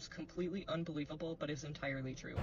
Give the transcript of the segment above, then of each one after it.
sounds completely unbelievable, but is entirely true.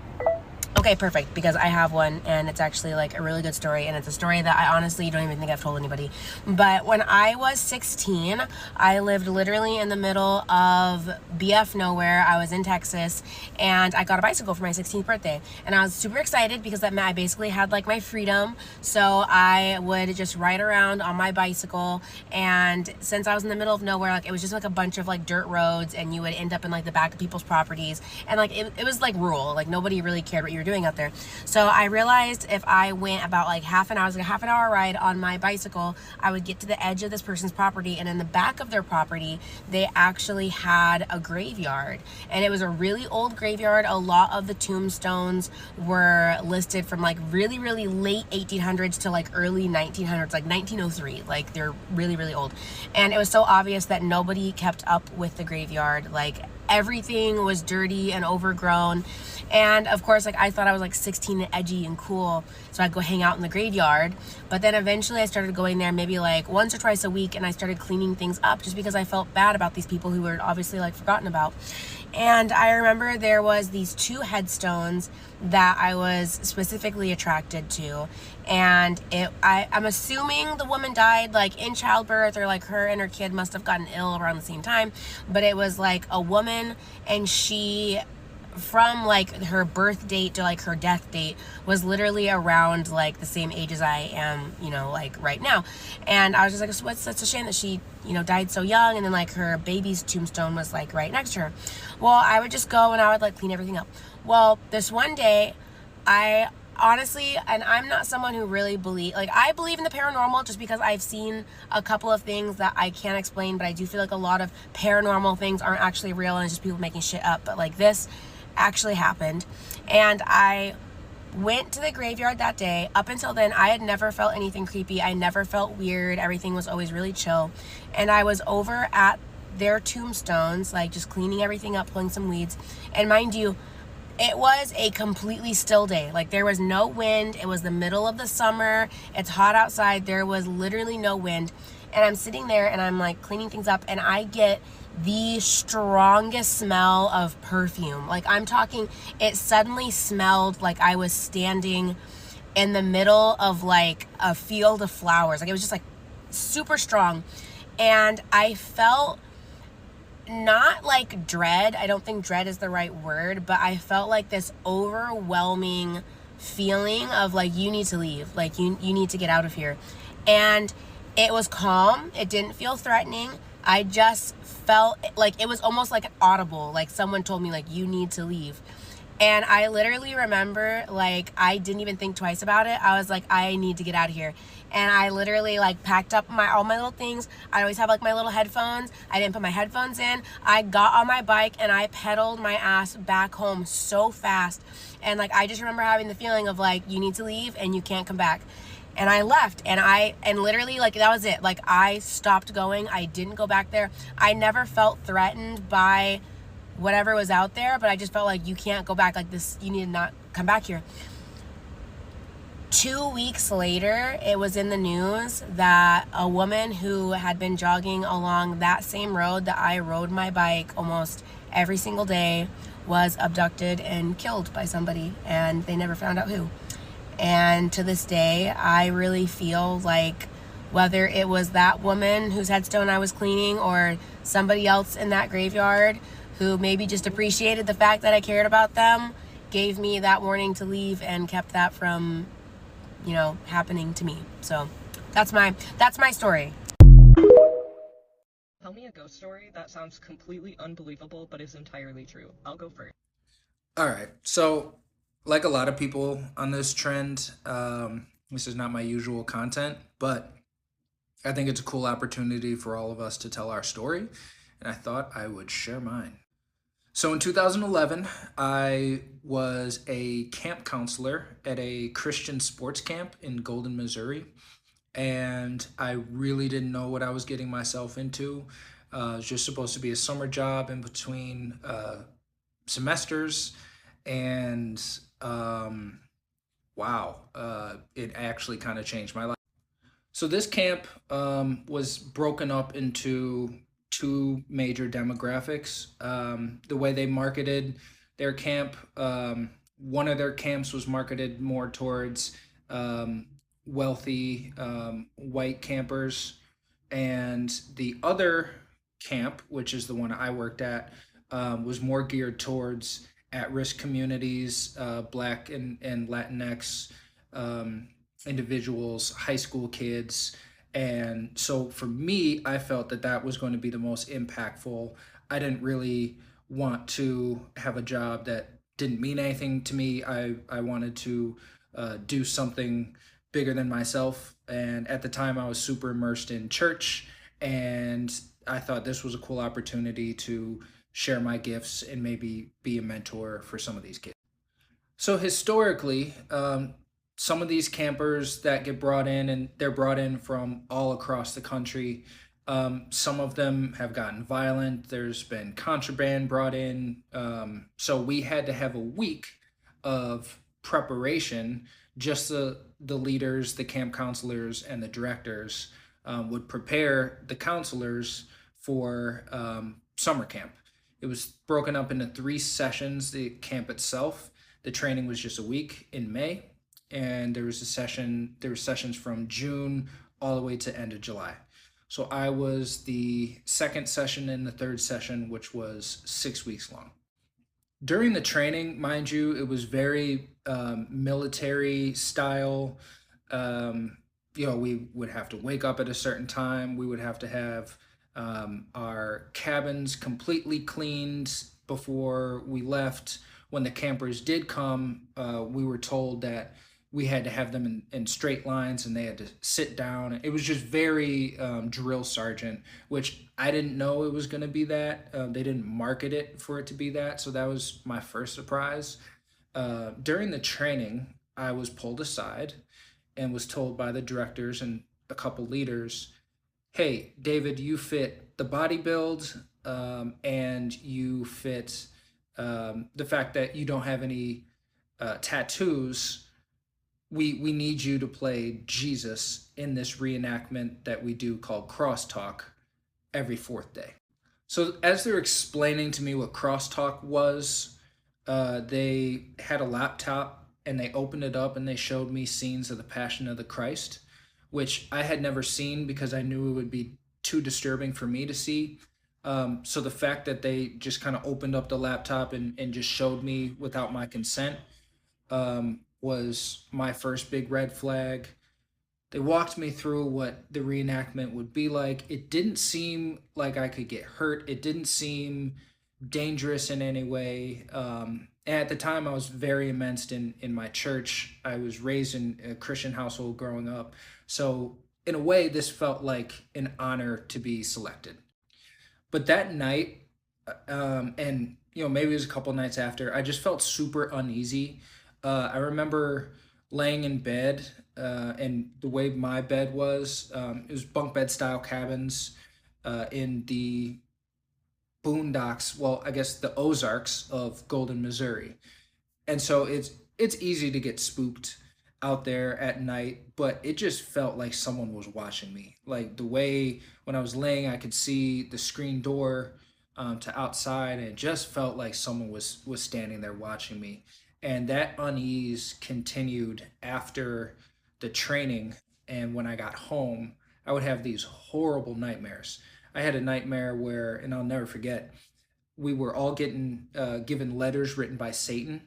Okay, perfect, because I have one, and it's actually like a really good story, and it's a story that I honestly don't even think I've told anybody. But when I was 16, I lived literally in the middle of BF nowhere. I was in Texas, and I got a bicycle for my 16th birthday, and I was super excited because that meant I basically had like my freedom. So I would just ride around on my bicycle, and since I was in the middle of nowhere, like it was just like a bunch of like dirt roads, and you would end up in like the back of people's properties, and like it was like rural, like nobody really cared what you were doing out there. So I realized if I went about like half an hour, it was like a half an hour ride on my bicycle, I would get to the edge of this person's property, and in the back of their property they actually had a graveyard, and it was a really old graveyard. A lot of the tombstones were listed from like really late 1800s to like early 1900s, like 1903. Like they're really old, and it was so obvious that nobody kept up with the graveyard. Like everything was dirty and overgrown. And of course, like I thought I was like 16 and edgy and cool, so I'd go hang out in the graveyard. But then eventually I started going there maybe like once or twice a week, and I started cleaning things up just because I felt bad about these people who were obviously like forgotten about. And I remember there was these two headstones that I was specifically attracted to, and I'm assuming the woman died like in childbirth, or like her and her kid must have gotten ill around the same time. But it was like a woman, and she, from like her birth date to like her death date, was literally around like the same age as I am, you know, like right now. And I was just like, so what's such a shame that she, you know, died so young, and then like her baby's tombstone was like right next to her. Well, I would just go and I would like clean everything up. Well, this one day, I honestly, and I'm not someone who really I believe in the paranormal just because I've seen a couple of things that I can't explain, but I do feel like a lot of paranormal things aren't actually real, and it's just people making shit up. But like this actually happened, and I went to the graveyard that day. Up until then, I had never felt anything creepy. I never felt weird. Everything was always really chill. And I was over at their tombstones, like just cleaning everything up, pulling some weeds. And mind you, it was a completely still day. Like there was no wind. It was the middle of the summer. It's hot outside. There was literally no wind. And I'm sitting there and I'm like cleaning things up, and I get the strongest smell of perfume. Like I'm talking, it suddenly smelled like I was standing in the middle of like a field of flowers. Like it was just like super strong. And I felt not like dread. I don't think dread is the right word, but I felt like this overwhelming feeling of like, you need to leave. Like you need to get out of here. And it was calm. It didn't feel threatening. I just felt like it was almost like an audible, like someone told me like, you need to leave. And I literally remember like I didn't even think twice about it. I was like, I need to get out of here. And I literally like packed up all my little things. I always have like my little headphones. I didn't put my headphones in. I got on my bike and I pedaled my ass back home so fast. And like I just remember having the feeling of like, you need to leave and you can't come back. And I left, and literally like that was it. Like I stopped going. I didn't go back there. I never felt threatened by whatever was out there, but I just felt like, you can't go back like this. You need to not come back here. 2 weeks later, it was in the news that a woman who had been jogging along that same road that I rode my bike almost every single day was abducted and killed by somebody, and they never found out who. And to this day, I really feel like whether it was that woman whose headstone I was cleaning, or somebody else in that graveyard who maybe just appreciated the fact that I cared about them, gave me that warning to leave and kept that from, you know, happening to me. So that's my story. Tell me a ghost story that sounds completely unbelievable, but is entirely true. I'll go first. All right. So, like a lot of people on this trend, this is not my usual content, but I think it's a cool opportunity for all of us to tell our story, and I thought I would share mine. So in 2011, I was a camp counselor at a Christian sports camp in Golden, Missouri, and I really didn't know what I was getting myself into. It was just supposed to be a summer job in between semesters, and wow, it actually kind of changed my life. So this camp was broken up into two major demographics. The way they marketed their camp, one of their camps was marketed more towards um, wealthy white campers, and the other camp, which is the one I worked at, was more geared towards at-risk communities, Black and Latinx um, individuals, high school kids. And so for me, I felt that that was going to be the most impactful. I didn't really want to have a job that didn't mean anything to me. I wanted to do something bigger than myself. And at the time, I was super immersed in church, and I thought this was a cool opportunity to share my gifts and maybe be a mentor for some of these kids. So historically, some of these campers that get brought in, and they're brought in from all across the country. Some of them have gotten violent. There's been contraband brought in. So we had to have a week of preparation. Just the leaders, the camp counselors, and the directors would prepare the counselors for summer camp. It was broken up into 3 sessions, the camp itself. The training was just a week in May, and there were sessions from June all the way to end of July. So I was the second session and the third session, which was 6 weeks long. During the training, mind you, it was very military style. We would have to wake up at a certain time. We would have to have our cabins completely cleaned before we left. When the campers did come, we were told that we had to have them in straight lines, and they had to sit down. It was just very drill sergeant, which I didn't know it was going to be that. They didn't market it for it to be that. So that was my first surprise. During the training, I was pulled aside and was told by the directors and a couple leaders, hey, David, you fit the body build, and you fit the fact that you don't have any tattoos. We need you to play Jesus in this reenactment that we do called crosstalk every fourth day. So as they're explaining to me what crosstalk was, they had a laptop and they opened it up and they showed me scenes of the Passion of the Christ, which I had never seen because I knew it would be too disturbing for me to see. So the fact that they just kind of opened up the laptop and just showed me without my consent was my first big red flag. They walked me through what the reenactment would be like. It didn't seem like I could get hurt. It didn't seem dangerous in any way. At the time, I was very immersed in my church. I was raised in a Christian household growing up. So in a way, this felt like an honor to be selected. But that night, and maybe it was a couple nights after, I just felt super uneasy. I remember laying in bed, and the way my bed was, it was bunk bed style cabins in the boondocks. Well, I guess the Ozarks of Golden, Missouri. And so it's easy to get spooked out there at night, but it just felt like someone was watching me. Like the way when I was laying, I could see the screen door to outside, and it just felt like someone was standing there watching me. And that unease continued after the training. And when I got home, I would have these horrible nightmares. I had a nightmare where, and I'll never forget, we were all getting given letters written by Satan.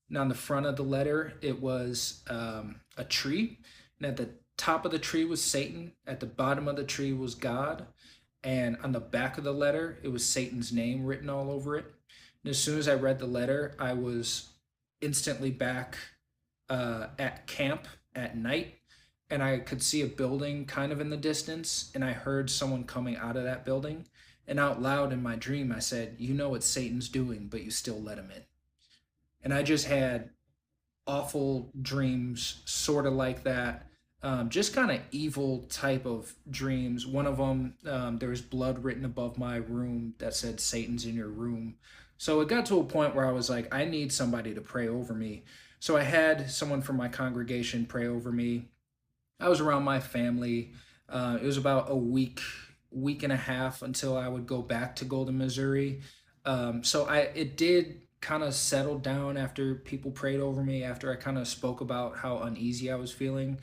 And on the front of the letter, it was a tree. And at the top of the tree was Satan. At the bottom of the tree was God. And on the back of the letter, it was Satan's name written all over it. And as soon as I read the letter, I was instantly back at camp at night. And I could see a building kind of in the distance. And I heard someone coming out of that building. And out loud in my dream, I said, you know what Satan's doing, but you still let him in. And I just had awful dreams, sort of like that. Just kind of evil type of dreams. One of them, there was blood written above my room that said, Satan's in your room. So it got to a point where I was like, I need somebody to pray over me. So I had someone from my congregation pray over me. I was around my family. It was about a week week and a half until I would go back to Golden, Missouri. It did kind of settle down after people prayed over me, after I kind of spoke about how uneasy I was feeling.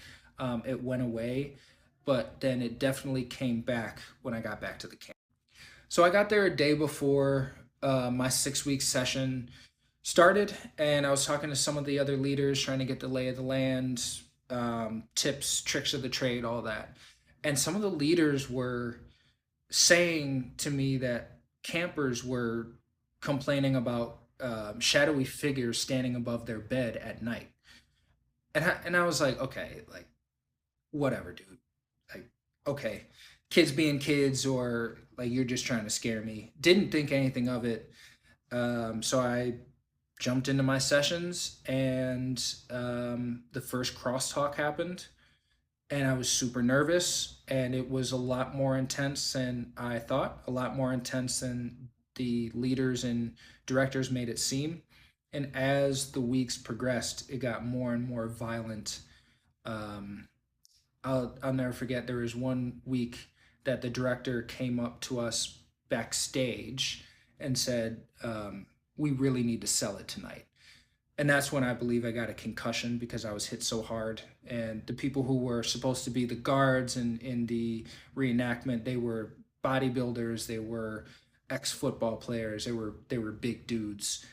It went away, but then it definitely came back when I got back to the camp. So I got there a day before my 6 week session started, and I was talking to some of the other leaders, trying to get the lay of the land, tips, tricks of the trade, all that. And some of the leaders were saying to me that campers were complaining about shadowy figures standing above their bed at night. And I was like, okay, like, whatever, dude. Like, okay, kids being kids, or like you're just trying to scare me. Didn't think anything of it. So I jumped into my sessions, and the first crosstalk happened, and I was super nervous, and it was a lot more intense than I thought, a lot more intense than the leaders and directors made it seem. And as the weeks progressed, it got more and more violent. Um, I'll never forget, there was one week that the director came up to us backstage and said, "We really need to sell it tonight." And that's when I believe I got a concussion, because I was hit so hard. And the people who were supposed to be the guards and in the reenactment, they were bodybuilders, they were ex-football players, they were big dudes.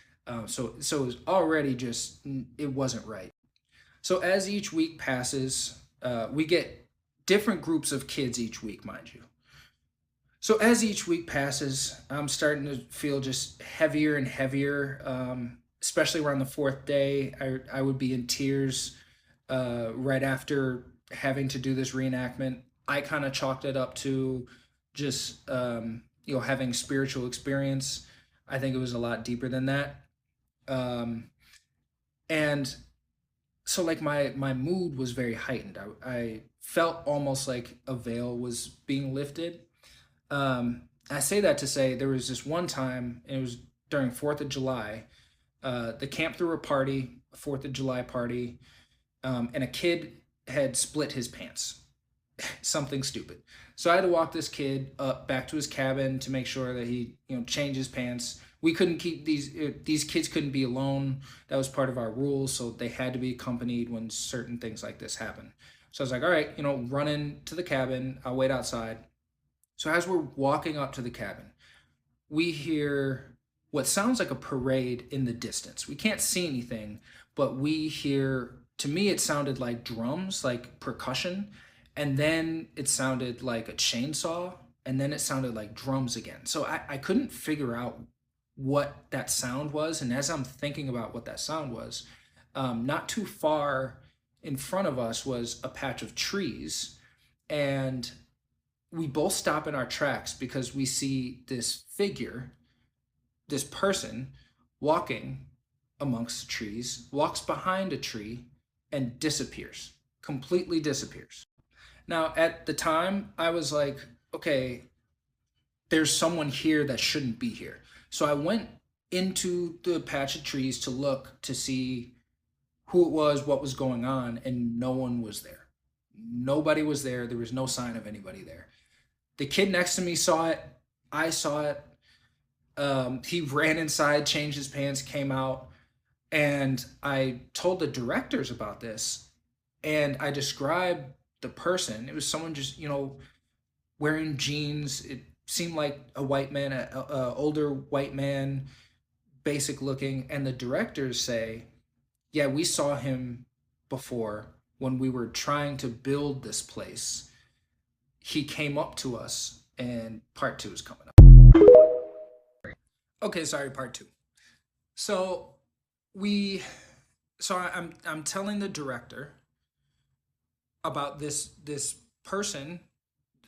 So it was already just, it wasn't right. So as each week passes, we get different groups of kids each week, mind you. So as each week passes, I'm starting to feel just heavier and heavier. Especially around the fourth day, I would be in tears right after having to do this reenactment. I kind of chalked it up to just having spiritual experience. I think it was a lot deeper than that. Um, and so like my mood was very heightened. I felt almost like a veil was being lifted. I say that to say there was this one time, and it was during 4th of July. The camp threw a party, a 4th of July party, and a kid had split his pants. Something stupid. So I had to walk this kid up back to his cabin to make sure that he, changed his pants. We couldn't keep these kids couldn't be alone. That was part of our rules, so they had to be accompanied when certain things like this happen. So I was like, all right, run into the cabin. I'll wait outside. So as we're walking up to the cabin, we hear what sounds like a parade in the distance. We can't see anything, but we hear, to me, it sounded like drums, like percussion. And then it sounded like a chainsaw. And then it sounded like drums again. So I couldn't figure out what that sound was. And as I'm thinking about what that sound was, not too far in front of us was a patch of trees. And we both stop in our tracks because we see this figure, this person walking amongst trees, walks behind a tree, and disappears, completely disappears. Now, at the time, I was like, okay, there's someone here that shouldn't be here. So I went into the patch of trees to look to see who it was, what was going on, and no one was there. Nobody was there. There was no sign of anybody there. The kid next to me saw it. I saw it. He ran inside, changed his pants, came out, and I told the directors about this. And I described the person. It was someone just, wearing jeans. It seemed like a white man, a older white man, basic looking. And the directors say, yeah, we saw him before when we were trying to build this place. He came up to us, and part two is coming up. Okay, sorry, part two. So we, I'm telling the director about this person,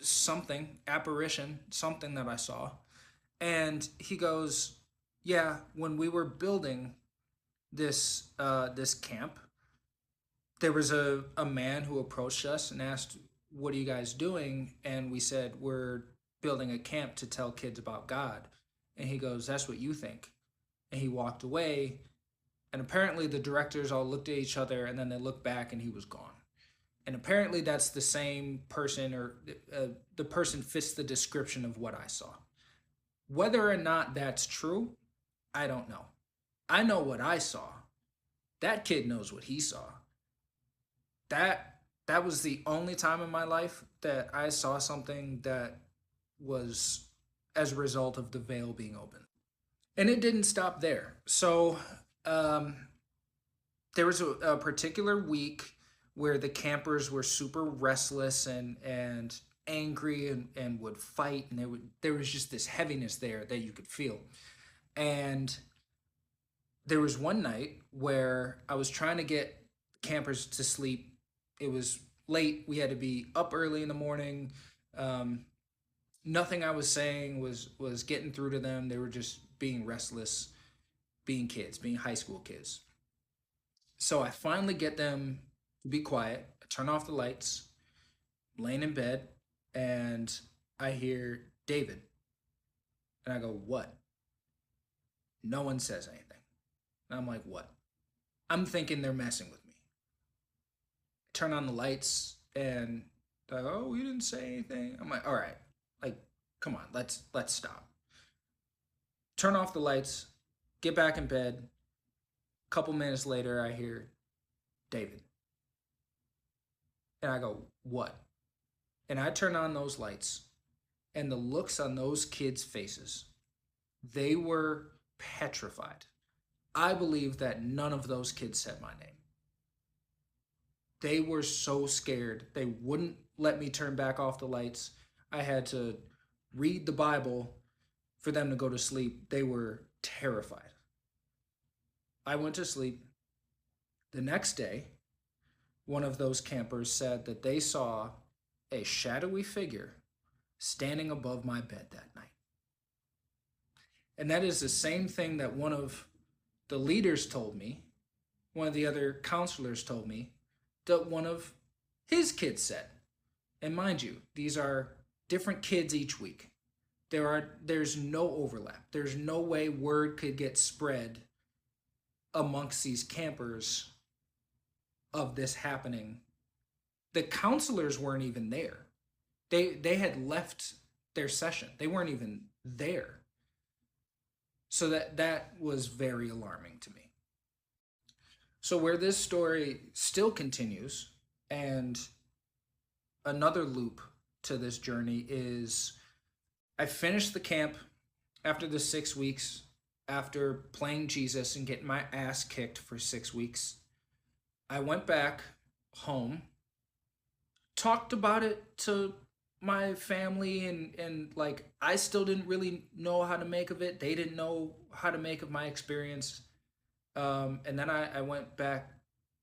something apparition, something that I saw, and he goes, "Yeah, when we were building this camp, there was a man who approached us and asked, 'What are you guys doing?' And we said, 'We're building a camp to tell kids about God.' And he goes, 'That's what you think.' And he walked away. And apparently the directors all looked at each other, and then they looked back, and he was gone. And apparently that's the same person, or the person fits the description of what I saw. Whether or not that's true, I don't know. I know what I saw. That kid knows what he saw. That was the only time in my life that I saw something that was as a result of the veil being open. And it didn't stop there. So um, there was a particular week where the campers were super restless and angry and would fight, and there was just this heaviness there that you could feel. And there was one night where I was trying to get campers to sleep. It was late. We had to be up early in the morning. Um, Nothing I was saying was getting through to them. They were just being restless, being kids, being high school kids. So I finally get them to be quiet. I turn off the lights, laying in bed, and I hear David. And I go, "What?" No one says anything. And I'm like, "What?" I'm thinking they're messing with me. Turn on the lights, and they're like, "Oh, you didn't say anything." I'm like, "All right, like, come on, let's stop." Turn off the lights, get back in bed. A couple minutes later, I hear David. And I go, "What?" And I turn on those lights, and the looks on those kids' faces, they were petrified. I believe that none of those kids said my name. They were so scared. They wouldn't let me turn back off the lights. I had to read the Bible for them to go to sleep. They were terrified. I went to sleep. The next day, one of those campers said that they saw a shadowy figure standing above my bed that night. And that is the same thing that one of the leaders told me, one of the other counselors told me, that one of his kids said. And mind you, these are different kids each week. There's no overlap. There's no way word could get spread amongst these campers of this happening. The counselors weren't even there. They had left their session. They weren't even there. So that was very alarming to me. So where this story still continues, and another loop to this journey is, I finished the camp after the 6 weeks, after playing Jesus and getting my ass kicked for 6 weeks. I went back home, talked about it to my family, and like, I still didn't really know how to make of it. They didn't know how to make of my experience. And then I went back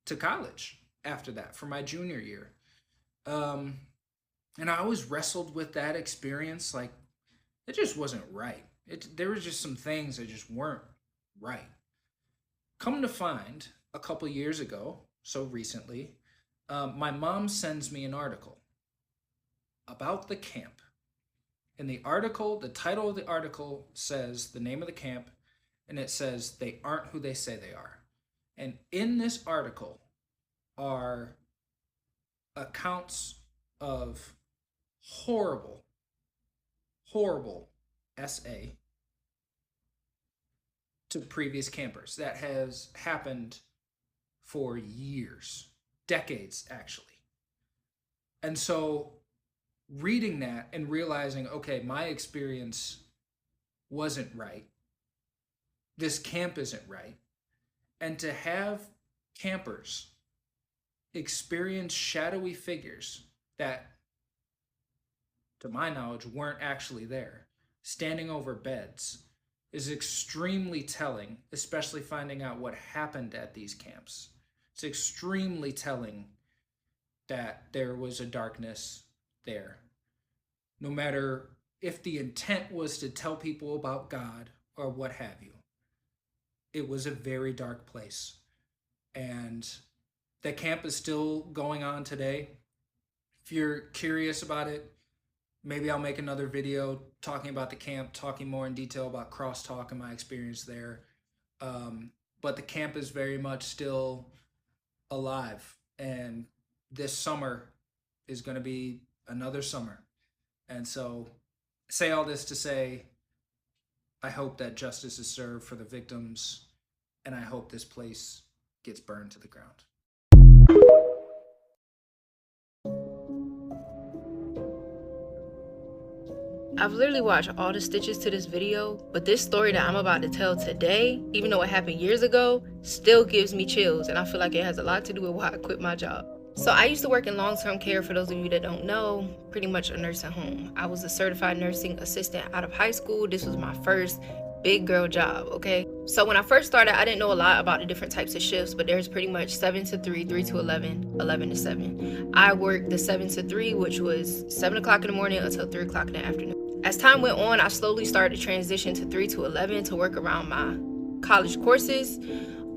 to college after that for my junior year. Um, and I always wrestled with that experience. Like, it just wasn't right. There was just some things that just weren't right. Come to find, a couple years ago, so recently, my mom sends me an article about the camp. And the article, the title of the article says the name of the camp, and it says they aren't who they say they are. And in this article are accounts of horrible, horrible SA to previous campers that has happened for years, decades actually. And so reading that and realizing, okay, my experience wasn't right. This camp isn't right. And to have campers experience shadowy figures that, to my knowledge, weren't actually there, standing over beds, is extremely telling, especially finding out what happened at these camps. It's extremely telling that there was a darkness there. No matter if the intent was to tell people about God or what have you, it was a very dark place. And the camp is still going on today. If you're curious about it, maybe I'll make another video talking about the camp, talking more in detail about crosstalk and my experience there. But the camp is very much still alive and this summer is going to be another summer. And so, say all this to say, I hope that justice is served for the victims, and I hope this place gets burned to the ground. I've literally watched all the stitches to this video, but this story that I'm about to tell today, even though it happened years ago, still gives me chills, and I feel like it has a lot to do with why I quit my job. So I used to work in long-term care, for those of you that don't know, pretty much a nursing home. I was a certified nursing assistant out of high school. This was my first big girl job, okay? So when I first started, I didn't know a lot about the different types of shifts, but there's pretty much 7 to 3, 3 to 11, 11 to 7. I worked the 7 to 3, which was 7 o'clock in the morning until 3 o'clock in the afternoon. As time went on, I slowly started to transition to 3 to 11 to work around my college courses.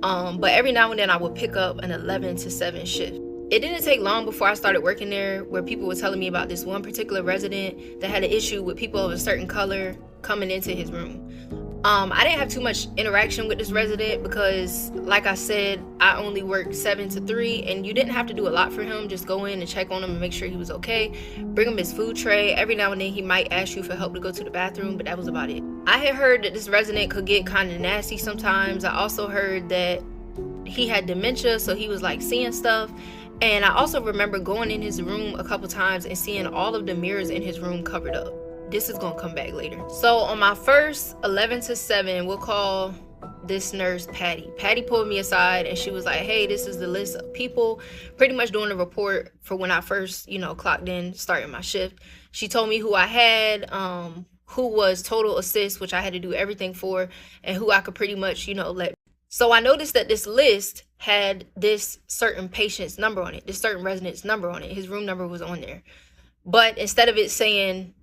But every now and then I would pick up an 11 to 7 shift. It didn't take long before I started working there where people were telling me about this one particular resident that had an issue with people of a certain color coming into his room. I didn't have too much interaction with this resident because, like I said, I only worked 7 to 3, and you didn't have to do a lot for him. Just go in and check on him and make sure he was okay. Bring him his food tray. Every now and then he might ask you for help to go to the bathroom, but that was about it. I had heard that this resident could get kind of nasty sometimes. I also heard that he had dementia, so he was like seeing stuff. And I also remember going in his room a couple times and seeing all of the mirrors in his room covered up. This is gonna come back later. So on my first 11 to 7, we'll call this nurse Patty. Patty pulled me aside and she was like, hey, this is the list of people, pretty much doing a report for when I first, clocked in, starting my shift. She told me who I had, who was total assist, which I had to do everything for, and who I could pretty much, let. So I noticed that this list had this certain patient's number on it, this certain resident's number on it. His room number was on there. But instead of it saying,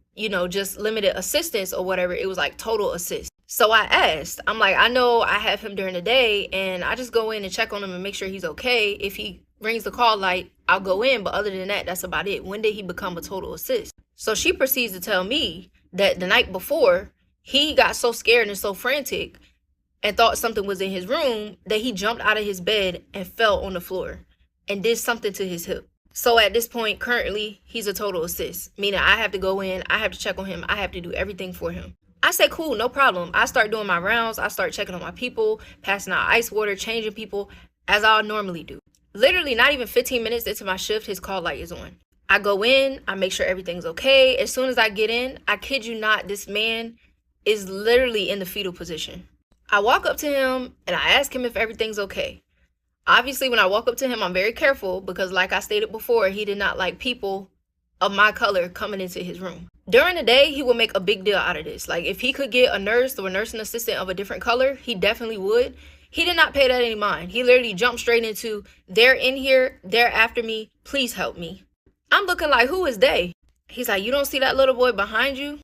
just limited assistance or whatever, it was like total assist. So I asked, I'm like, I know I have him during the day and I just go in and check on him and make sure he's okay. If he rings the call light, I'll go in. But other than that, that's about it. When did he become a total assist? So she proceeds to tell me that the night before, he got so scared and so frantic and thought something was in his room that he jumped out of his bed and fell on the floor and did something to his hip. So at this point, currently, he's a total assist, meaning I have to go in, I have to check on him, I have to do everything for him. I said, cool, no problem. I start doing my rounds, I start checking on my people, passing out ice water, changing people, as I normally do. Literally not even 15 minutes into my shift, his call light is on. I go in, I make sure everything's okay. As soon as I get in, I kid you not, this man is literally in the fetal position. I walk up to him and I ask him if everything's okay. Obviously, when I walk up to him, I'm very careful because, like I stated before, he did not like people of my color coming into his room. During the day, he would make a big deal out of this. Like, if he could get a nurse or a nursing assistant of a different color, he definitely would. He did not pay that any mind. He literally jumped straight into, they're in here, they're after me, please help me. I'm looking like, who is they? He's like, you don't see that little boy behind you?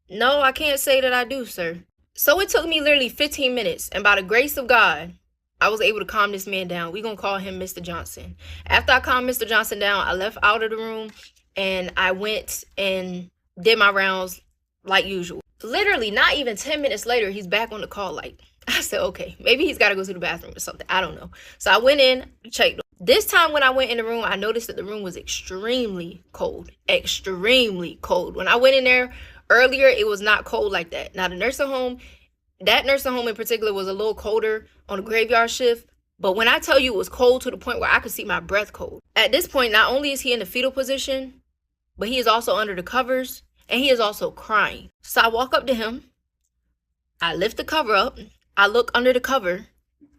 No, I can't say that I do, sir. So it took me literally 15 minutes, and by the grace of God, I was able to calm this man down. We're going to call him Mr. Johnson. After I calmed Mr. Johnson down, I left out of the room, and I went and did my rounds like usual. Literally, not even 10 minutes later, he's back on the call light. I said, okay, maybe he's got to go to the bathroom or something. I don't know. So I went in, checked. This time when I went in the room, I noticed that the room was extremely cold. Extremely cold. When I went in there earlier, it was not cold like that. Now, the nursing home, that nursing home in particular was a little colder on the graveyard shift. But when I tell you it was cold to the point where I could see my breath cold. At this point, not only is he in the fetal position, but he is also under the covers and he is also crying. So I walk up to him. I lift the cover up. I look under the cover.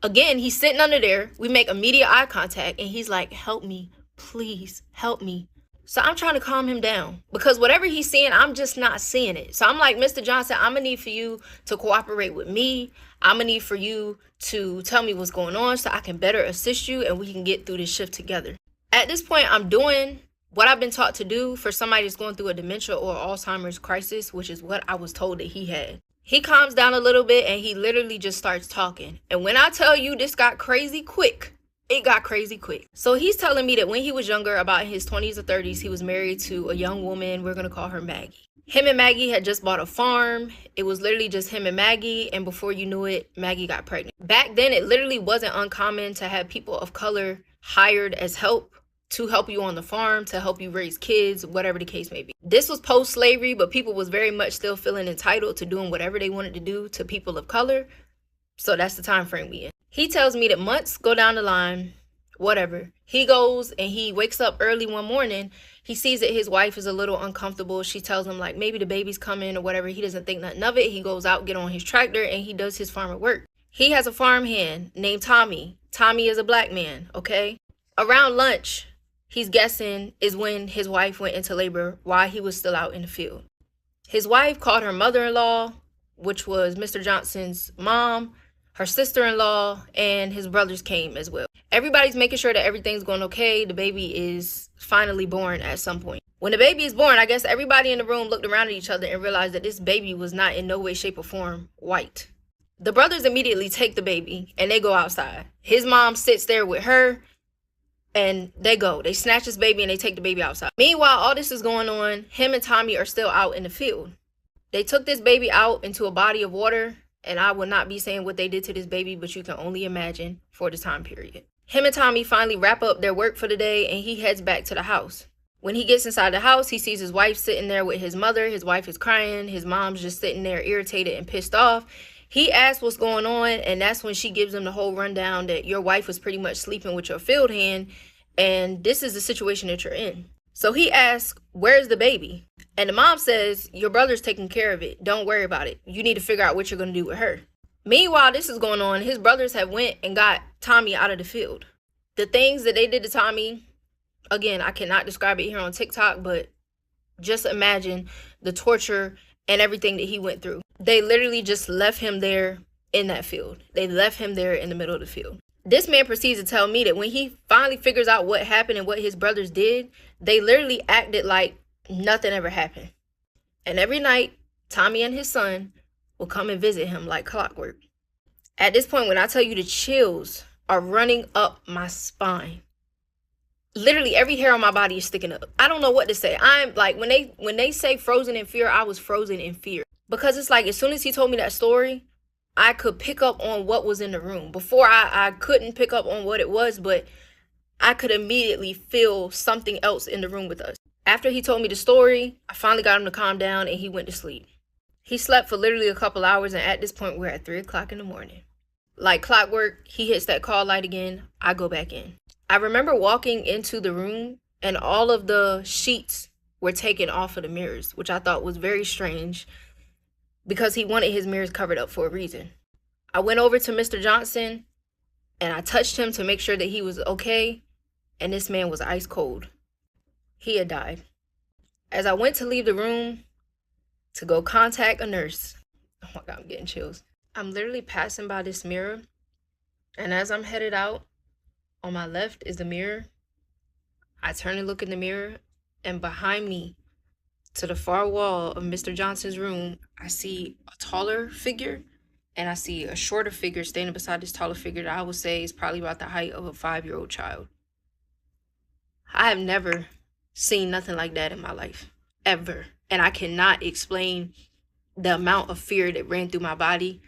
Again, he's sitting under there. We make immediate eye contact and he's like, help me, please help me. So I'm trying to calm him down because whatever he's seeing, I'm just not seeing it. So I'm like, Mr. Johnson, I'm going to need for you to cooperate with me. I'm going to need for you to tell me what's going on so I can better assist you and we can get through this shift together. At this point, I'm doing what I've been taught to do for somebody that's going through a dementia or Alzheimer's crisis, which is what I was told that he had. He calms down a little bit and he literally just starts talking. And when I tell you this got crazy quick, it got crazy quick. So he's telling me that when he was younger, about in his 20s or 30s, he was married to a young woman. We're going to call her Maggie. Him and Maggie had just bought a farm. It was literally just him and Maggie, and before you knew it, Maggie got pregnant. Back then, it literally wasn't uncommon to have people of color hired as help to help you on the farm, to help you raise kids, whatever the case may be. This was post-slavery, but people was very much still feeling entitled to doing whatever they wanted to do to people of color. So that's the time frame we in. He tells me that months go down the line, whatever. He goes and he wakes up early one morning. He sees that his wife is a little uncomfortable. She tells him like maybe the baby's coming or whatever. He doesn't think nothing of it. He goes out, get on his tractor, and he does his farmer work. He has a farmhand named Tommy. Tommy is a black man, okay? Around lunch, he's guessing is when his wife went into labor while he was still out in the field. His wife called her mother-in-law, which was Mr. Johnson's mom, her sister-in-law, and his brothers came as well. Everybody's making sure that everything's going okay. The baby is finally born at some point. When the baby is born, I guess everybody in the room looked around at each other and realized that this baby was not in no way, shape, or form white. The brothers immediately take the baby and they go outside. His mom sits there with her and they go. They snatch this baby and they take the baby outside. Meanwhile, all this is going on. Him and Tommy are still out in the field. They took this baby out into a body of water, and I will not be saying what they did to this baby, but you can only imagine for the time period. Him and Tommy finally wrap up their work for the day and he heads back to the house. When he gets inside the house, he sees his wife sitting there with his mother. His wife is crying. His mom's just sitting there irritated and pissed off. He asks what's going on, and that's when she gives him the whole rundown that your wife was pretty much sleeping with your field hand, and this is the situation that you're in. So he asks, where's the baby? And the mom says, your brother's taking care of it. Don't worry about it. You need to figure out what you're going to do with her. Meanwhile, this is going on. His brothers have went and got Tommy out of the field. The things that they did to Tommy, again, I cannot describe it here on TikTok, but just imagine the torture and everything that he went through. They literally just left him there in that field. They left him there in the middle of the field. This man proceeds to tell me that when he finally figures out what happened and what his brothers did, they literally acted like nothing ever happened. And every night, Tommy and his son will come and visit him like clockwork. At this point, when I tell you the chills are running up my spine, literally every hair on my body is sticking up. I don't know what to say. I'm like, when they say frozen in fear, I was frozen in fear. Because it's like, as soon as he told me that story, I could pick up on what was in the room. Before, I couldn't pick up on what it was, but I could immediately feel something else in the room with us. After he told me the story, I finally got him to calm down and he went to sleep. He slept for literally a couple hours, and at this point, we're at 3 o'clock in the morning. Like clockwork, he hits that call light again. I go back in. I remember walking into the room and all of the sheets were taken off of the mirrors, which I thought was very strange because he wanted his mirrors covered up for a reason. I went over to Mr. Johnson and I touched him to make sure that he was okay, and this man was ice cold. He had died. As I went to leave the room to go contact a nurse, oh my God, I'm getting chills. I'm literally passing by this mirror, and as I'm headed out, on my left is the mirror. I turn and look in the mirror, and behind me, to the far wall of Mr. Johnson's room, I see a taller figure, and I see a shorter figure standing beside this taller figure that I would say is probably about the height of a 5-year-old child. I have never seen nothing like that in my life, ever. And I cannot explain the amount of fear that ran through my body,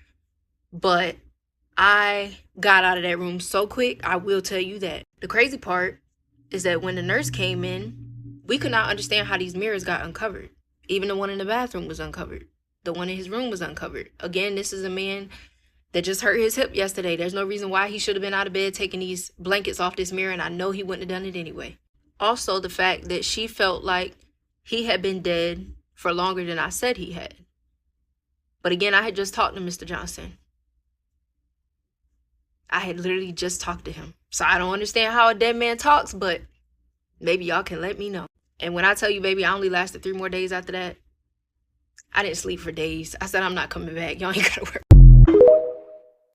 but I got out of that room so quick, I will tell you that. The crazy part is that when the nurse came in, we could not understand how these mirrors got uncovered. Even the one in the bathroom was uncovered. The one in his room was uncovered. Again, this is a man that just hurt his hip yesterday. There's no reason why he should have been out of bed taking these blankets off this mirror, and I know he wouldn't have done it anyway. Also, the fact that she felt like he had been dead for longer than I said he had. But again, I had just talked to Mr. Johnson. I had literally just talked to him. So I don't understand how a dead man talks, but maybe y'all can let me know. And when I tell you, baby, I only lasted 3 more days after that. I didn't sleep for days. I said, I'm not coming back. Y'all ain't gotta worry.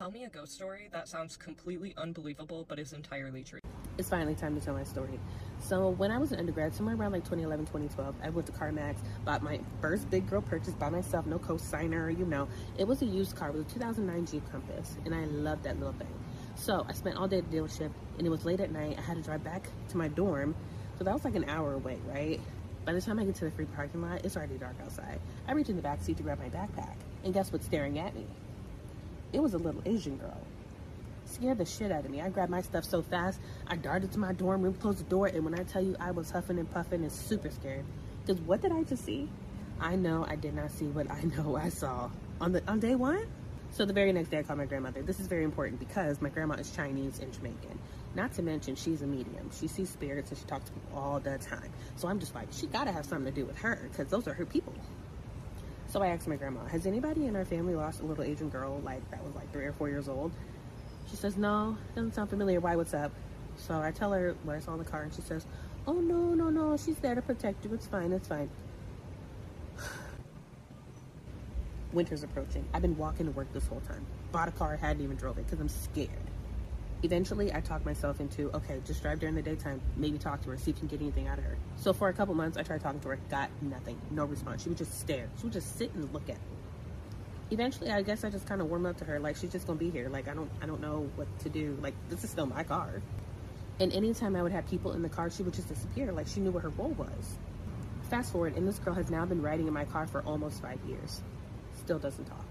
Tell me a ghost story that sounds completely unbelievable but is entirely true. It's finally time to tell my story. So when I was an undergrad, somewhere around like 2011, 2012, I went to CarMax, bought my first big girl purchase by myself, no co-signer, you know. It was a used car. It was a 2009 Jeep Compass, and I loved that little thing. So I spent all day at the dealership, and it was late at night. I had to drive back to my dorm, so that was like an hour away, right? By the time I get to the free parking lot, it's already dark outside. I reach in the back seat to grab my backpack, and guess what's staring at me? It was a little Asian girl. Scared the shit out of me. I grabbed my stuff so fast, I darted to my dorm room, closed the door, and when I tell you I was huffing and puffing and super scared, because what did I just see? I know I did not see what I know I saw on day one. So the very next day I called my grandmother. This is very important because my grandma is Chinese and Jamaican. Not to mention she's a medium. She sees spirits and she talks to people all the time. So I'm just like, she gotta have something to do with her because those are her people. So I asked my grandma, has anybody in our family lost a little Asian girl that was 3 or 4 years old? She says, no, doesn't sound familiar. Why, what's up? So I tell her what I saw in the car and she says, oh, no, she's there to protect you. It's fine. Winter's approaching. I've been walking to work this whole time. Bought a car, hadn't even drove it because I'm scared. Eventually, I talked myself into, okay, just drive during the daytime, maybe talk to her, see if you can get anything out of her. So for a couple months, I tried talking to her, got nothing, no response. She would just stare. She would just sit and look at me. Eventually, I guess I just kind of warmed up to her, like, she's just gonna be here. Like, I don't know what to do. Like, this is still my car. And anytime I would have people in the car, she would just disappear, like she knew what her role was. Fast forward, and this girl has now been riding in my car for almost 5 years. Still doesn't talk.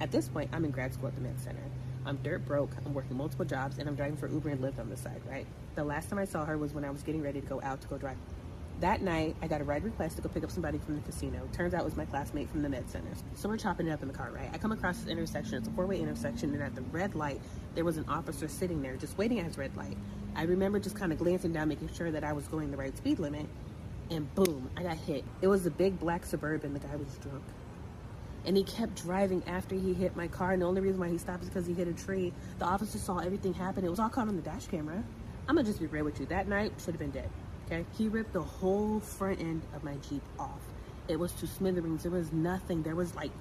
At this point, I'm in grad school at the Med Center. I'm dirt broke, I'm working multiple jobs, and I'm driving for Uber and Lyft on the side, right? The last time I saw her was when I was getting ready to go out to go drive. That night, I got a ride request to go pick up somebody from the casino. Turns out it was my classmate from the Med Center. So we're chopping it up in the car, right? I come across this intersection. It's a 4-way intersection, and at the red light, there was an officer sitting there just waiting at his red light. I remember just kind of glancing down, making sure that I was going the right speed limit, and boom, I got hit. It was a big black Suburban. The guy was drunk. And he kept driving after he hit my car, and the only reason why he stopped is because he hit a tree. The officer saw everything happen. It was all caught on the dash camera. I'm gonna just be real with you. That night, should have been dead, okay? He ripped the whole front end of my Jeep off. It was to smithereens. There was nothing. There was like,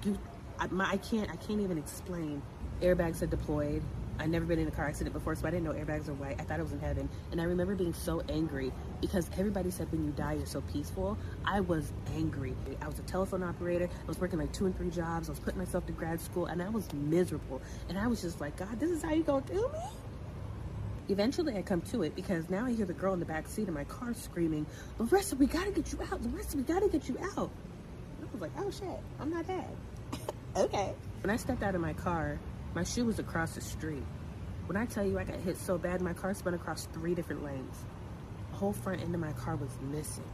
I can't even explain. Airbags had deployed. I'd never been in a car accident before, so I didn't know airbags were white. I thought I was in heaven. And I remember being so angry because everybody said when you die, you're so peaceful. I was angry. I was a telephone operator. I was working like 2 and 3 jobs. I was putting myself to grad school, and I was miserable. And I was just like, God, this is how you gonna do me? Eventually, I come to it because now I hear the girl in the back seat of my car screaming, Larissa, we gotta get you out. Larissa, we gotta get you out. And I was like, oh shit, I'm not dead. Okay. When I stepped out of my car, my shoe was across the street. When I tell you I got hit so bad, my car spun across 3 different lanes. The whole front end of my car was missing,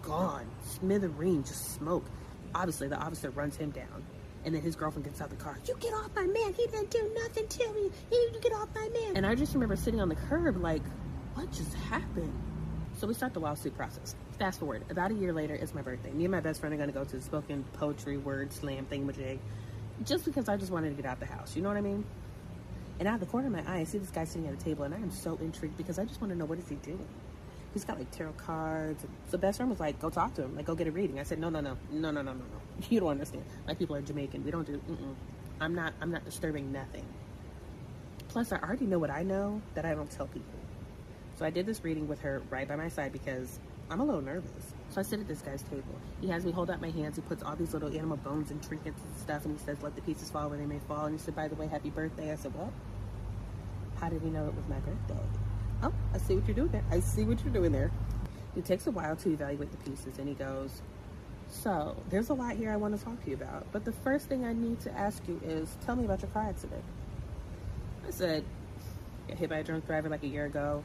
gone, smithereens, just smoke. Obviously, the officer runs him down. And then his girlfriend gets out the car. You get off my man. He didn't do nothing to me. You get off my man. And I just remember sitting on the curb like, what just happened? So we start the lawsuit process. Fast forward, about a year later, it's my birthday. Me and my best friend are gonna go to the spoken poetry word slam thingamajig. Just because I just wanted to get out the house, you know what I mean? And out of the corner of my eye, I see this guy sitting at a table, and I am so intrigued because I just want to know, what is he doing? He's got like tarot cards. So best friend was like, go talk to him, like go get a reading. I said, no. You don't understand. My people are Jamaican. We don't do, I'm not disturbing nothing. Plus, I already know what I know that I don't tell people. So I did this reading with her right by my side because I'm a little nervous. So I sit at this guy's table. He has me hold out my hands. He puts all these little animal bones and trinkets and stuff, and he says, let the pieces fall where they may fall. And he said, by the way, happy birthday. I said, what? How did he know it was my birthday? Oh, I see what you're doing there. I see what you're doing there. It takes a while to evaluate the pieces, and he goes, so there's a lot here I want to talk to you about, but the first thing I need to ask you is, tell me about your car accident. I said, got hit by a drunk driver like a year ago.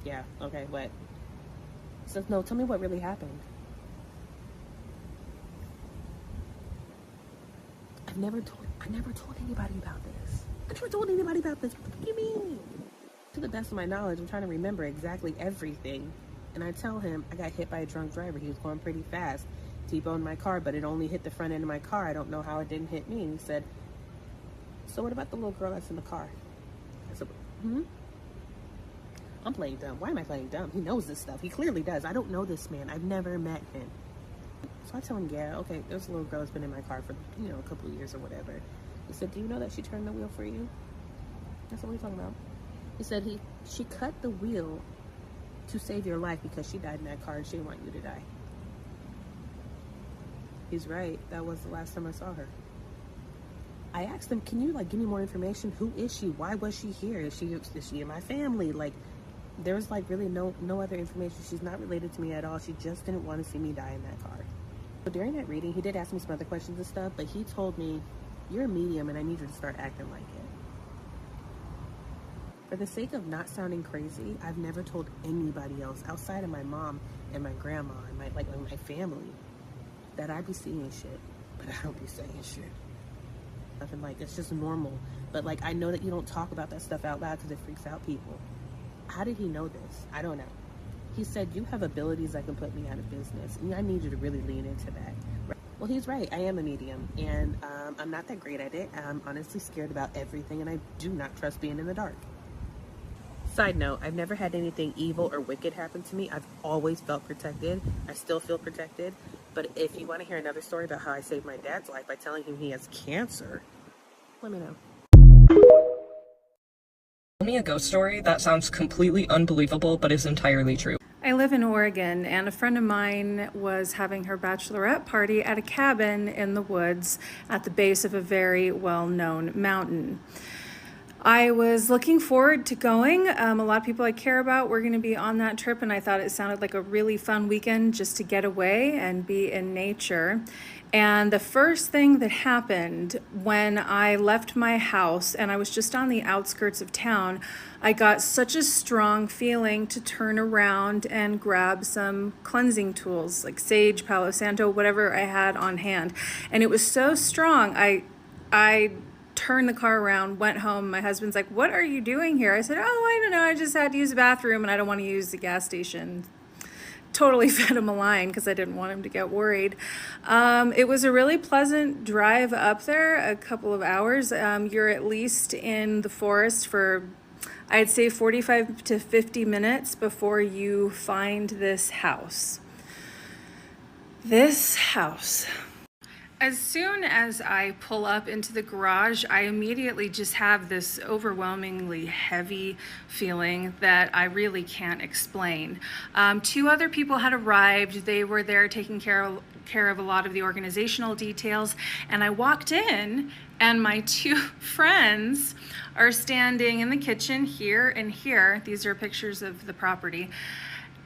Yeah, okay, what? He says, no, tell me what really happened. I never told anybody about this. I never told anybody about this. What do you mean? To the best of my knowledge, I'm trying to remember exactly everything. And I tell him I got hit by a drunk driver. He was going pretty fast. T-boned my car, but it only hit the front end of my car. I don't know how it didn't hit me. And he said, so what about the little girl that's in the car? I said, I'm playing dumb. Why am I playing dumb? He knows this stuff. He clearly does. I don't know this man. I've never met him. So I tell him, yeah, okay, there's a little girl that's been in my car for, a couple of years or whatever. He said, do you know that she turned the wheel for you? I said, what are you talking about? He said she cut the wheel to save your life because she died in that car and she didn't want you to die. He's right. That was the last time I saw her. I asked him, can you give me more information? Who is she? Why was she here? Is she in my family? There was like really no other information. She's not related to me at all. She just didn't want to see me die in that car. But during that reading, he did ask me some other questions and stuff, but he told me, you're a medium and I need you to start acting like it. For the sake of not sounding crazy, I've never told anybody else outside of my mom and my grandma and my family that I be seeing shit, but I don't be saying shit. Nothing, like, it's just normal. But like, I know that you don't talk about that stuff out loud because it freaks out people. How did he know this? I don't know. He said, you have abilities that can put me out of business, and I need you to really lean into that. Well, he's right. I am a medium, and I'm not that great at it. I'm honestly scared about everything, and I do not trust being in the dark. Side note, I've never had anything evil or wicked happen to me. I've always felt protected. I still feel protected. But if you want to hear another story about how I saved my dad's life by telling him he has cancer, let me know. Tell me a ghost story that sounds completely unbelievable but is entirely true. I live in Oregon, and a friend of mine was having her bachelorette party at a cabin in the woods at the base of a very well-known mountain. I was looking forward to going. A lot of people I care about were going to be on that trip, and I thought it sounded like a really fun weekend just to get away and be in nature. And the first thing that happened when I left my house and I was just on the outskirts of town, I got such a strong feeling to turn around and grab some cleansing tools like sage, Palo Santo, whatever I had on hand. And it was so strong, I turned the car around, went home. My husband's like, what are you doing here? I said, oh, I don't know. I just had to use the bathroom and I don't want to use the gas station. Totally fed him a line because I didn't want him to get worried. It was a really pleasant drive up there, a couple of hours. You're at least in the forest for, I'd say, 45 to 50 minutes before you find this house. This house. As soon as I pull up into the garage, I immediately just have this overwhelmingly heavy feeling that I really can't explain. Two other people had arrived. They were there taking care of a lot of the organizational details, and I walked in and my two friends are standing in the kitchen here and here. These are pictures of the property.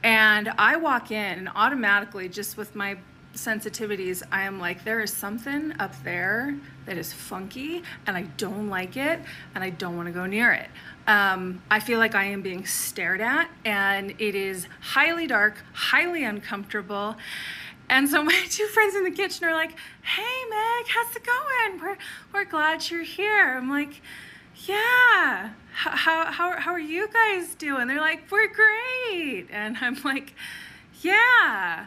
And I walk in and automatically, just with my sensitivities, I am like, there is something up there that is funky and I don't like it and I don't want to go near it. I feel like I am being stared at and it is highly dark, highly uncomfortable. And so my two friends in the kitchen are like, hey Meg, how's it going? We're glad you're here. I'm like, yeah, how are you guys doing? They're like, we're great. And I'm like, yeah.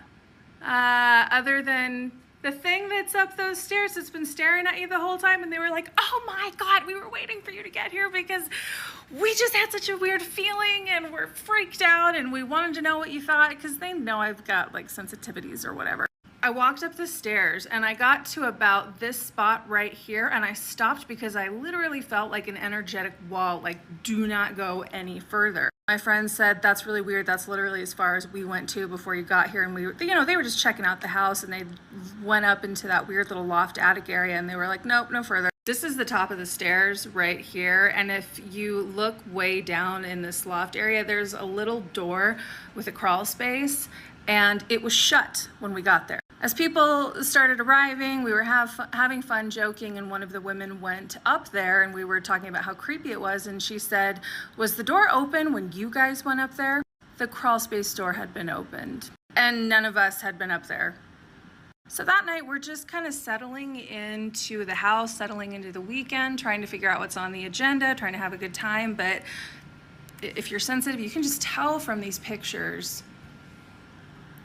Other than the thing that's up those stairs that's been staring at you the whole time. And they were like, oh my God, we were waiting for you to get here because we just had such a weird feeling and we're freaked out and we wanted to know what you thought because they know I've got like sensitivities or whatever. I walked up the stairs and I got to about this spot right here and I stopped because I literally felt like an energetic wall, like do not go any further. My friend said, that's really weird. That's literally as far as we went to before you got here. And we were, they were just checking out the house and they went up into that weird little loft attic area and they were like, nope, no further. This is the top of the stairs right here. And if you look way down in this loft area, there's a little door with a crawl space and it was shut when we got there. As people started arriving, we were having fun joking, and one of the women went up there and we were talking about how creepy it was, and she said, was the door open when you guys went up there? The crawl space door had been opened and none of us had been up there. So that night we're just kind of settling into the house, settling into the weekend, trying to figure out what's on the agenda, trying to have a good time. But if you're sensitive, you can just tell from these pictures.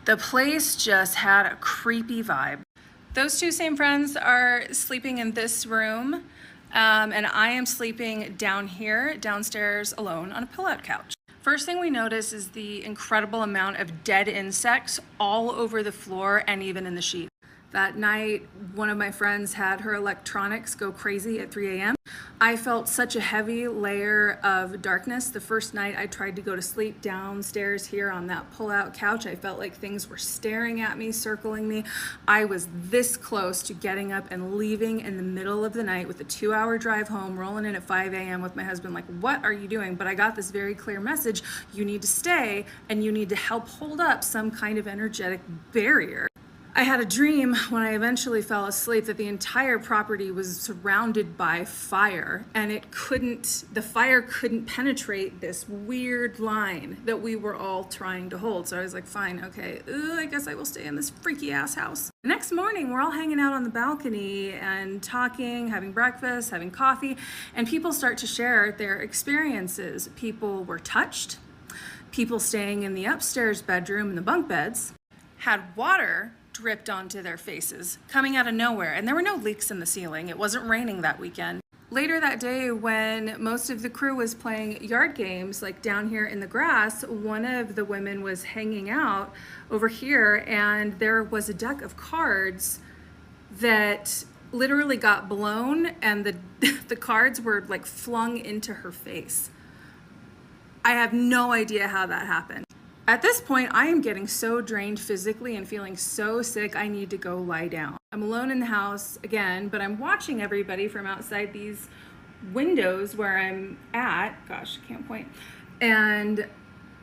The place just had a creepy vibe. Those two same friends are sleeping in this room, and I am sleeping down here, downstairs alone on a pull-out couch. First thing we notice is the incredible amount of dead insects all over the floor and even in the sheets. That night, one of my friends had her electronics go crazy at 3 a.m. I felt such a heavy layer of darkness. The first night I tried to go to sleep downstairs here on that pull-out couch, I felt like things were staring at me, circling me. I was this close to getting up and leaving in the middle of the night with a 2-hour drive home, rolling in at 5 a.m. with my husband, like, what are you doing? But I got this very clear message: you need to stay and you need to help hold up some kind of energetic barrier. I had a dream when I eventually fell asleep that the entire property was surrounded by fire, and the fire couldn't penetrate this weird line that we were all trying to hold. So I was like, fine, okay, I guess I will stay in this freaky ass house. The next morning, we're all hanging out on the balcony and talking, having breakfast, having coffee, and people start to share their experiences. People were touched. People staying in the upstairs bedroom in the bunk beds had water dripped onto their faces, coming out of nowhere, and there were no leaks in the ceiling. It wasn't raining that weekend. Later that day, when most of the crew was playing yard games, like down here in the grass, one of the women was hanging out over here, and there was a deck of cards that literally got blown, and the cards were like flung into her face. I have no idea how that happened. At this point, I am getting so drained physically and feeling so sick, I need to go lie down. I'm alone in the house again, but I'm watching everybody from outside these windows where I'm at. Gosh, I can't point. And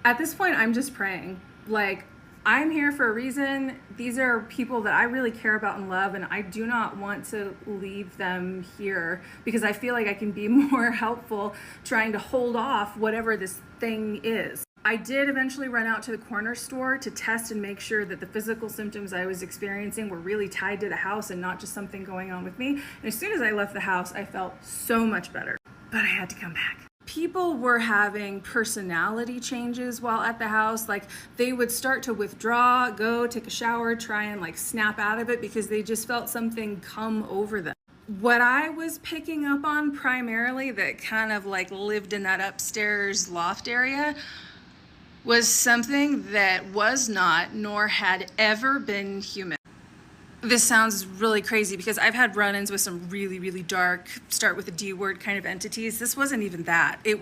at this point, I'm just praying. Like, I'm here for a reason. These are people that I really care about and love, and I do not want to leave them here because I feel like I can be more helpful trying to hold off whatever this thing is. I did eventually run out to the corner store to test and make sure that the physical symptoms I was experiencing were really tied to the house and not just something going on with me. And as soon as I left the house, I felt so much better. But I had to come back. People were having personality changes while at the house. Like, they would start to withdraw, go take a shower, try and like snap out of it because they just felt something come over them. What I was picking up on primarily that kind of like lived in that upstairs loft area was something that was not nor had ever been human. This sounds really crazy because I've had run-ins with some really, really dark, start with a D word kind of entities. This wasn't even that. It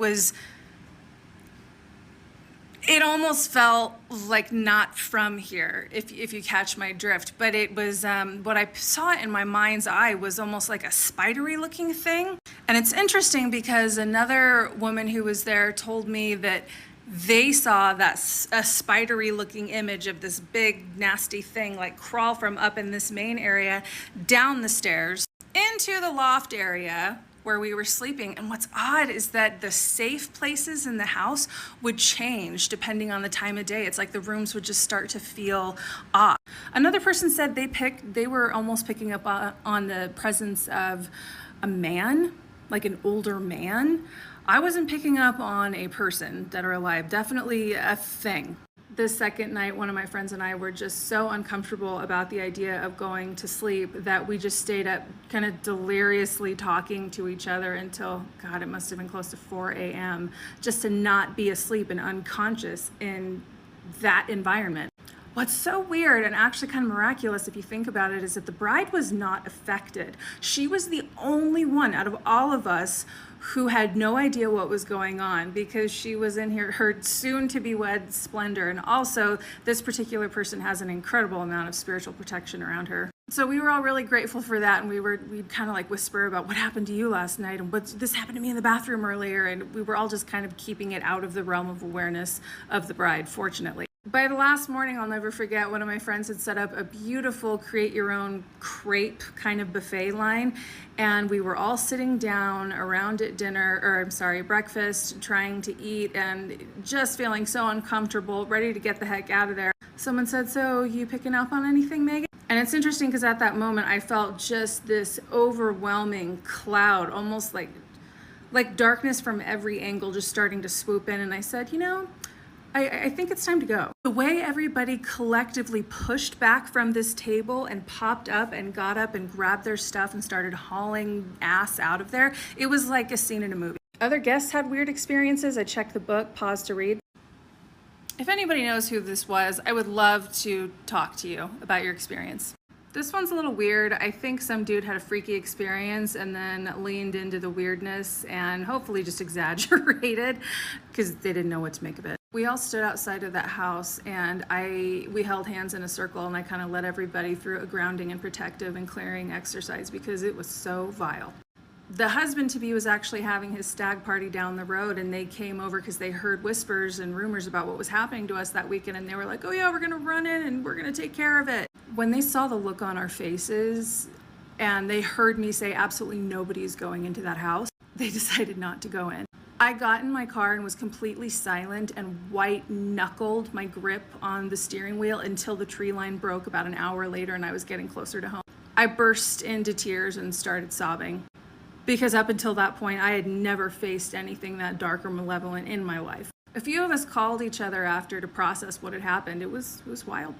almost felt like not from here, if you catch my drift. But it was, what I saw in my mind's eye was almost like a spidery looking thing. And it's interesting because another woman who was there told me that they saw a spidery looking image of this big nasty thing like crawl from up in this main area down the stairs into the loft area where we were sleeping. And what's odd is that the safe places in the house would change depending on the time of day. It's like the rooms would just start to feel off. Another person said they were almost picking up on the presence of a man, like an older man. I wasn't picking up on a person, dead or alive, definitely a thing. The second night, one of my friends and I were just so uncomfortable about the idea of going to sleep that we just stayed up kind of deliriously talking to each other until, God, it must have been close to 4 a.m. just to not be asleep and unconscious in that environment. What's so weird and actually kind of miraculous if you think about it is that the bride was not affected. She was the only one out of all of us who had no idea what was going on because she was in her soon-to-be wed splendor. And also, this particular person has an incredible amount of spiritual protection around her. So we were all really grateful for that, and we'd kind of like whisper about what happened to you last night and this happened to me in the bathroom earlier, and we were all just kind of keeping it out of the realm of awareness of the bride, fortunately. By the last morning, I'll never forget, one of my friends had set up a beautiful create-your-own crepe kind of buffet line, and we were all sitting down around at breakfast, trying to eat, and just feeling so uncomfortable, ready to get the heck out of there. Someone said, "So you picking up on anything, Megan?" And it's interesting because at that moment, I felt just this overwhelming cloud, almost like darkness from every angle just starting to swoop in, and I said, I think it's time to go. The way everybody collectively pushed back from this table and popped up and got up and grabbed their stuff and started hauling ass out of there, it was like a scene in a movie. Other guests had weird experiences. I checked the book, paused to read. If anybody knows who this was, I would love to talk to you about your experience. This one's a little weird. I think some dude had a freaky experience and then leaned into the weirdness and hopefully just exaggerated because they didn't know what to make of it. We all stood outside of that house and we held hands in a circle, and I kind of led everybody through a grounding and protective and clearing exercise because it was so vile. The husband-to-be was actually having his stag party down the road, and they came over because they heard whispers and rumors about what was happening to us that weekend, and they were like, oh yeah, we're gonna run in and we're gonna take care of it. When they saw the look on our faces and they heard me say absolutely nobody is going into that house, they decided not to go in. I got in my car and was completely silent and white-knuckled my grip on the steering wheel until the tree line broke about an hour later and I was getting closer to home. I burst into tears and started sobbing, because up until that point, I had never faced anything that dark or malevolent in my life. A few of us called each other after to process what had happened. It was wild.